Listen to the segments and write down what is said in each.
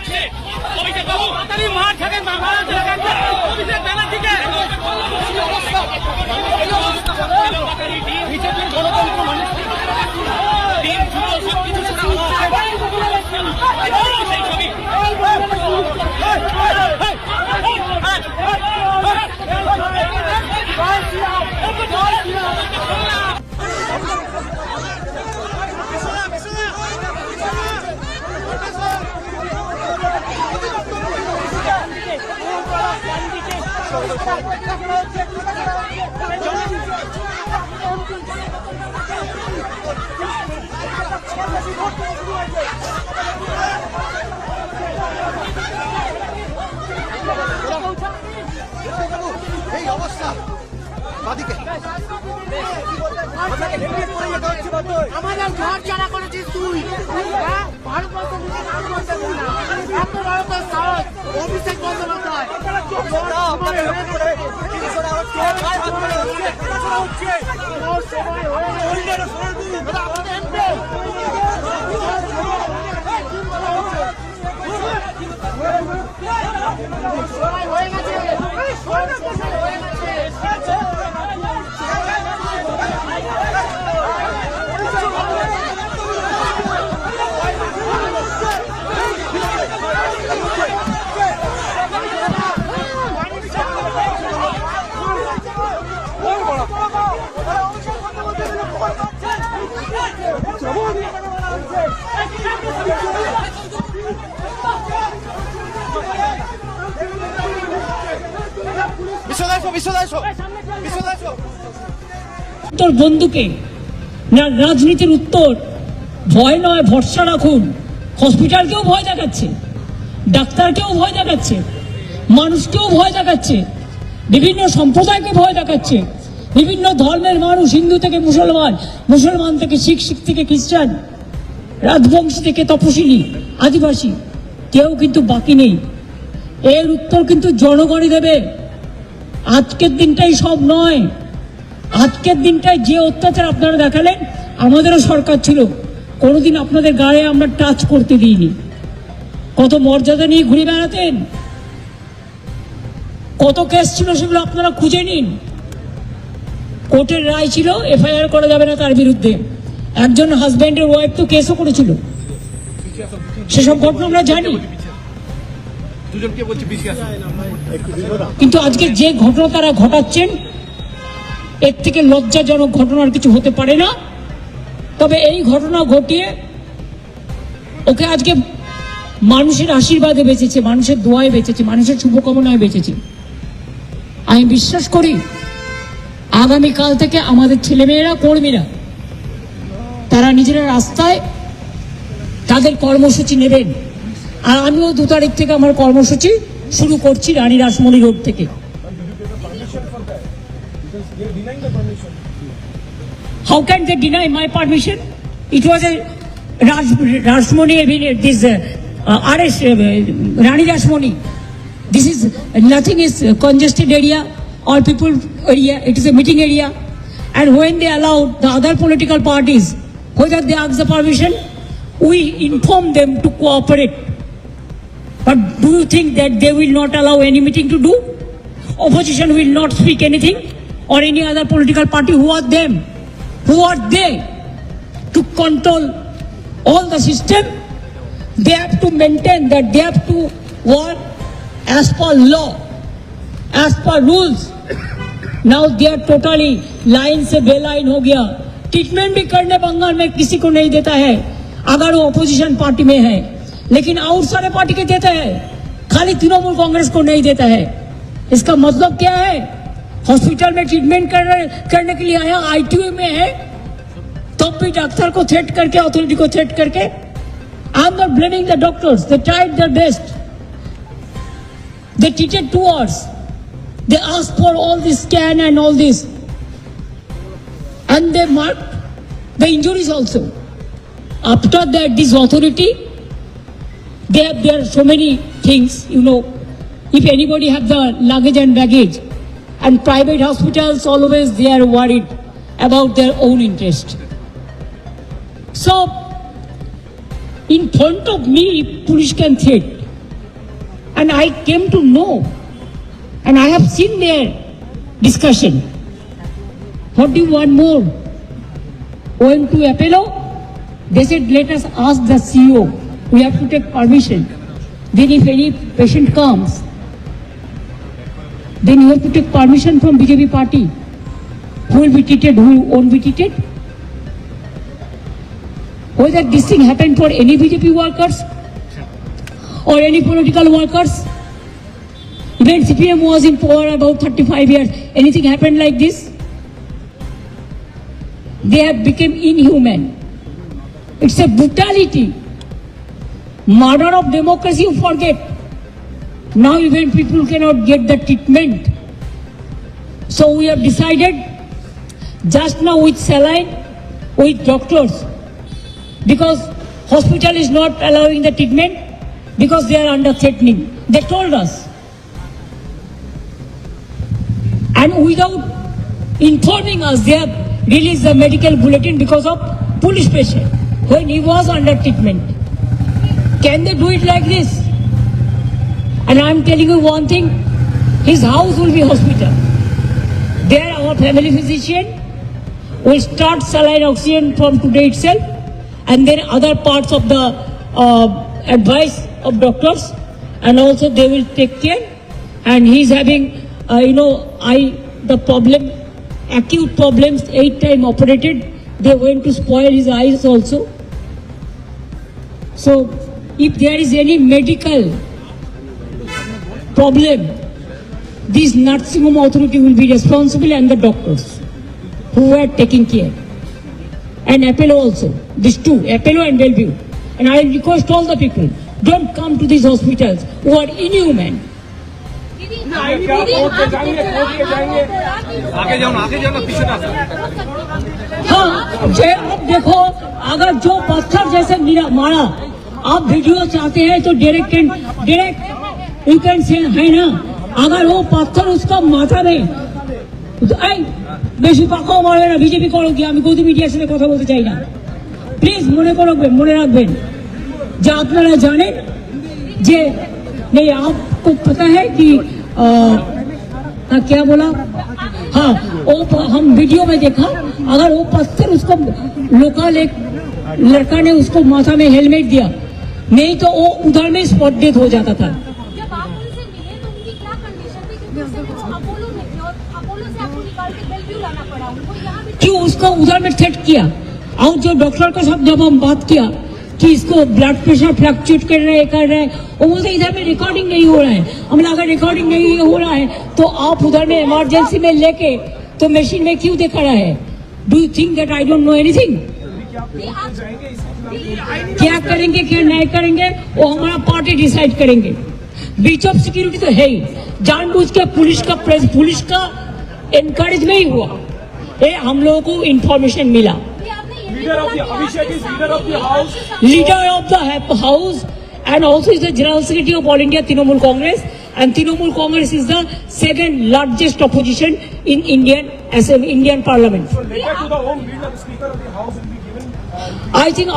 হচ্ছে অভিষেক বাবু তাড়াতাড়ি মার থেকে অভিষেক ব্যানার্জিকে বিজেপির গণতন্ত্র মানুষ টিম ছোট সবকিছু সেই ছবি এই অবস্থা আমাদের ঘর ছাড়া করেছিস তুই ভারতবর্ষ অভিষেক বন্দ্যোপাধ্যায় হয়ে গেছে তোর বন্ধুকে না রাজনীতির উত্তর ভয় নয় ভরসা রাখুন। হসপিটালকেও ভয় দেখাচ্ছে, ডাক্তারকেও ভয় দেখাচ্ছে, মানুষকেও ভয় দেখাচ্ছে, বিভিন্ন সম্প্রদায়কে ভয় দেখাচ্ছে, বিভিন্ন ধর্মের মানুষ, হিন্দু থেকে মুসলমান, মুসলমান থেকে শিখ, শিখ থেকে খ্রিস্টান, রাজবংশী থেকে তপশিলি, আদিবাসী, কেউ কিন্তু বাকি নেই। এর উত্তর কিন্তু জনগণই দেবে। আজকের দিনটাই সব নয়। আজকের দিনটায় যে অত্যাচার আপনারা দেখালেন, আমাদেরও সরকার ছিল, কোনোদিন আপনাদের গায়ে আমরা টাচ করতে দিইনি। কত মর্যাদা নিয়ে ঘুরে বেড়াতেন, কত কেস ছিল সেগুলো আপনারা খুঁজে নিন। কোর্টের রায় ছিল এফআইআর করা যাবে না তার বিরুদ্ধে। একজন হাজব্যান্ডের ওয়াইফ তো কেসও করেছিল, সেসব ঘটনা আমরা জানি। কিন্তু আজকে যে ঘটনা তারা ঘটাচ্ছেন, এর থেকে লজ্জাজনক ঘটনার কিছু হতে পারে না। তবে এই ঘটনা ঘটিয়ে ওকে আজকে মানুষের আশীর্বাদে বেঁচেছে, মানুষের দোয়ায় বেঁচেছে, মানুষের শুভকামনায় বেঁচেছে। আমি বিশ্বাস করি আগামীকাল থেকে আমাদের ছেলেমেয়েরা, কর্মীরা, তারা নিজেরা রাস্তায় তাদের কর্মসূচি নেবেন। আর আমিও 2 তারিখ থেকে আমার কর্মসূচি শুরু করছি রানী রাসমণি রোড থেকে। How can they deny my permission? It was a Rashmoni, this arrest, Rani Rashmoni. This is nothing is congested area or people area. It is a meeting area, and when they allowed the other political parties, whether they ask the permission, we inform them to cooperate. But do you think that they will not allow any meeting to do? Opposition will not speak anything, or any other political party. Who are them? Who are they to control all the system? They have to maintain that they have to work as per law, as per rules. Now they are totally line से बेलाइन हो गया। Treatment भी करने बंगाल में किसी को नहीं देता है अगर वो अपोजिशन पार्टी में है, लेकिन और सारे पार्टी के देता है, खाली तृणमूल कांग्रेस को नहीं देता है। इसका मतलब क्या है? हॉस्पिटल में ट्रीटमेंट करने के लिए आया, आईटीयू में है, तब भी डॉक्टर को थ्रेट करके, अथॉरिटी को थ्रेट करके। I am not blaming the doctors, they tried their best, they treated 2 hours, they asked for all this scan and all this, and they marked the injuries also. After that, this authority, there are so many things, you know, if anybody have the luggage and baggage, and private hospitals always they are worried about their own interest. So in front of me police can threat, and I came to know, and I have seen their discussion. What do you want more? Went to Apollo, they said, let us ask the CEO. We have to take permission. Then if any patient comes, then you have to take permission from BJP party. Who will be treated, who won't be treated? Whether this thing happened for any BJP workers or any political workers. Even CPM was in power about 35 years. Anything happened like this? They have become inhuman. It's a brutality. Murder of democracy, you forget. Now even people cannot get the treatment. So we have decided, just now with saline, with doctors, because hospital is not allowing the treatment, because they are under threatening. They told us. And without informing us, they have released the medical bulletin because of police patient when he was under treatment. Can they do it like this? And I am telling you one thing, his house will be hospital. There our family physician will start saline oxygen from today itself, and then other parts of the advice of doctors, and also they will take care. And he is having, the problem, acute problems, 8 times operated. They went to spoil his eyes also. So if there is any medical problem, this nursing home authority will be responsible, and the doctors who are taking care. And Apollo also, these two, Apollo and Bellevue. And I request all the people, don't come to these hospitals who are inhuman. आगे जाओ ना पीछे ना। हाँ, अब देखो, अगर जो पत्थर जैसे मारा, आप वीडियो चाहते हैं तो डायरेक्ट यू कैन से है ना, अगर वो पत्थर उसका माथा में বেশি পাকাও মারবে না, বিজেপি করো কি, আমি গৌতম মিডিয়ার সাথে কথা বলতে চাই না। প্লিজ মনে রাখবেন যে আপনারা জানেন যে नहीं आपको पता है कि क्या बोला, हाँ वो हम वीडियो में देखा, अगर वो पत्थर उसको लोकल एक लड़का ने उसको माथा में हेलमेट दिया, नहीं तो वो उधर में स्पॉट डेथ हो जाता था। जब आप उनसे मिले तो उनकी क्या कंडीशन थी, क्योंकि उससे वो अपोलो में थे और अपोलो से आपको निकाल के बेलव्यू लाना पड़ा उनको यहाँ पे। क्यों उसको उधर में थ्रेट किया? और जो डॉक्टर के साथ जब हम बात किया कि इसको ब्लड प्रेशर फ्लक्चुएट कर रहे हैं, वो बोलते इधर में रिकॉर्डिंग नहीं हो रहा है। हमने अगर रिकॉर्डिंग नहीं हो रहा है तो आप उधर में इमरजेंसी में लेके तो मशीन में क्यों दिखा रहा है? Do you think that I don't know anything? क्या करेंगे क्या नहीं करेंगे वो हमारा पार्टी डिसाइड करेंगे। ब्रीच ऑफ सिक्योरिटी तो है ही, जानबूझ के पुलिस का एनकरेज नहीं हुआ, ये हम लोगों को इंफॉर्मेशन मिला। Leader of the house. Leader of the house and also is the General Secretary of All India Trinamool Congress, and Trinamool Congress is the second largest opposition in Indian Parliament. So letter to the home leader, the Speaker of the House will be given. I think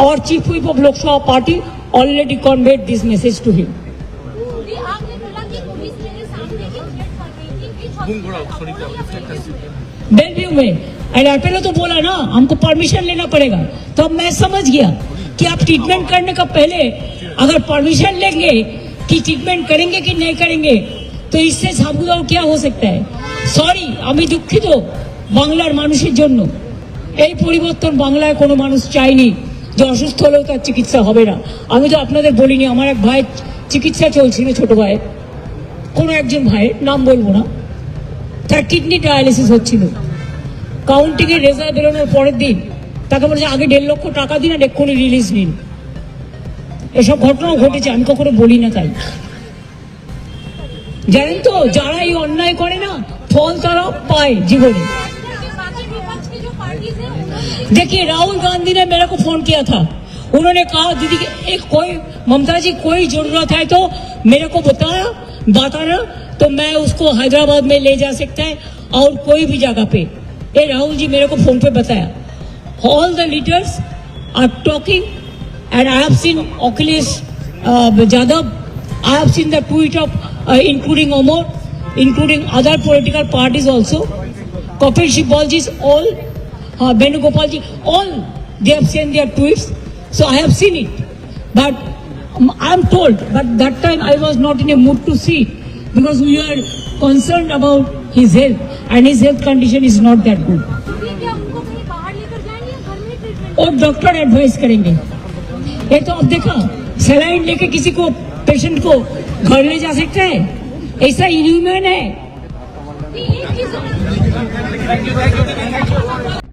our Chief Whip of Lok Sabha Party already conveyed this message to him. आपने बोला कि police मेरे सामने की threat कर रही थी, बीच hospital Belvieu में, एंड अपेलो तो बोला ना हमको परमिशन लेना पड़ेगा। तो अब मैं समझ गया कि आप ट्रीटमेंट करने का पहले अगर परमिशन लेंगे कि ट्रीटमेंट करेंगे कि नहीं करेंगे, तो इससे साबुदाव क्या हो सकता है। सॉरी, আমি দুঃখিত বাংলার মানুষের জন্য। এই পরিবর্তন বাংলায় কোনো মানুষ চায়নি যে অসুস্থ হলেও তার চিকিৎসা হবে না। আমি তো আপনাদের বলিনি, আমার এক ভাই চিকিৎসা চলছিল, ছোট ভাই, কোনো একজন ভাইয়ের নাম বলবো না, তার কিডনি ডায়ালিসিস হচ্ছিল। কাউন্টিং এর রেজাল্ট বেরোনোর পরের দিন তাকে বলেছে আগে 1.5 লক্ষ টাকা দিন আর এক্ষুনি রিলিজ নিন। এসব ঘটনাও ঘটেছে, আমি কখনো বলি না। তাই জানেন তো, যারা এই অন্যায় করে না ফল তারা পায় জীবনে। देखिए राहुल गांधी ने मेरे को फोन किया था, उन्होंने कहा दीदी ममता जी कोई जरूरत है तो मेरे को बताना तो मैं उसको हैदराबाद में ले जा सकता है और कोई भी जगह पे। ये राहुल जी मेरे को फोन पे बताया। All the leaders are talking and I have seen Akhilesh Yadav I have seen the tweet of including Omar, including other political parties also. Kapil Sibalji, all, Benugopalji, all they have sent their tweets. So I have seen it. But I am told, but that time I was not in a mood to see it because we were concerned about his health and his health condition is not that good. ये क्या उनको कहीं बाहर लेकर जाएंगे या घर में ट्रीटमेंट? और डॉक्टर एडवाइस करेंगे। ये तो अब देखा, सलाइन लेके किसी को पेशेंट को घर ले जा सकता है? ऐसा इनह्यूमन है। एक चीज